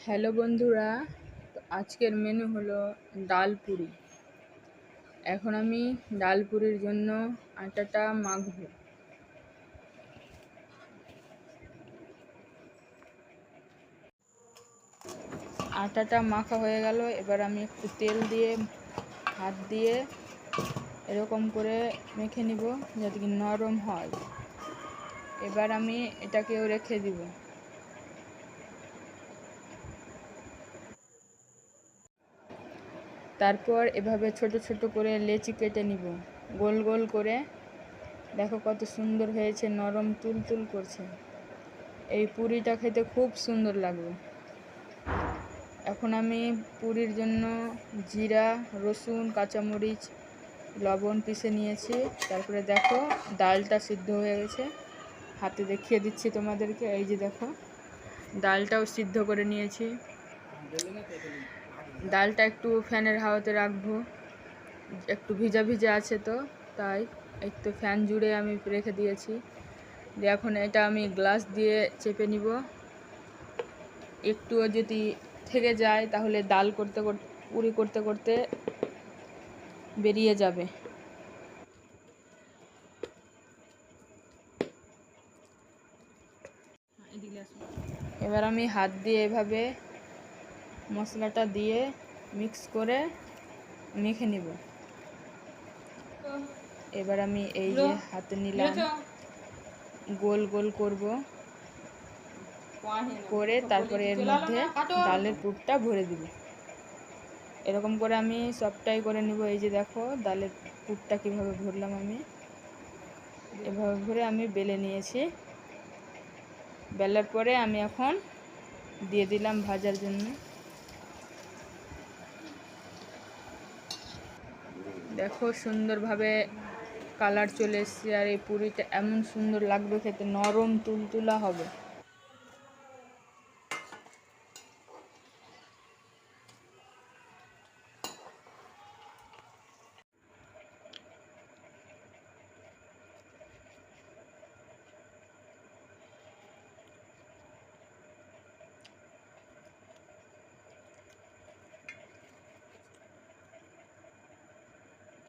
Hello বন্ধুরা, তো আজকের মেনু হলো ডাল পুরি। এখন আমি ডাল পুরির জন্য আটাটা মাখবো। আটাটা মাখা হয়ে গেল। এবার আমি একটু তেল দিয়ে হাত দিয়ে এরকম করে মেখে নিব যাতে কি নরম হয়। এবার আমি এটাকেও রেখে দিব। তারপর এভাবে ছোট ছোট করে লেচি কেটে নিব, গোল গোল করে। দেখো কত সুন্দর হয়েছে, নরম তুলতুল করছে। এই পুরিটা খেতে খুব সুন্দর লাগবে। এখন আমি পুরির জন্য জিরা, রসুন, কাঁচামরিচ, লবণ পিষে নিয়েছি। তারপরে দেখো ডালটা সিদ্ধ হয়ে গেছে। হাতে দেখিয়ে দিচ্ছি তোমাদেরকে, এই যে দেখো ডালটাও সিদ্ধ করে নিয়েছি। ডালটা একটু ফ্যানের হাওয়াতে রাখবো, একটু ভিজা ভিজা আছে তো তাই একটু ফ্যান জুড়ে আমি রেখে দিয়েছি। দিয়ে এখন এটা আমি গ্লাস দিয়ে চেপে নিব। একটুও যদি থেকে যায় তাহলে ডাল করতে করতে পুরি করতে করতে বেরিয়ে যাবে। এবার আমি হাত দিয়ে এভাবে মশলাটা দিয়ে মিক্স করে মেখে নিব। এবার আমি এই যে হাতে নিলাম, গোল গোল করব, করে তারপরে এর মধ্যে ডালের পুরটা ভরে দিব। এরকম করে আমি সবটাই করে নিব। এই যে দেখো ডালের পুরটা কীভাবে ভরলাম আমি। এভাবে ভরে আমি বেলে নিয়েছি। বেলার পরে আমি এখন দিয়ে দিলাম ভাজার জন্য। দেখো সুন্দরভাবে কালার চলে এসছে, আর এই পুরিটা এমন সুন্দর লাগবে খেতে, নরম তুলতুলা হবে।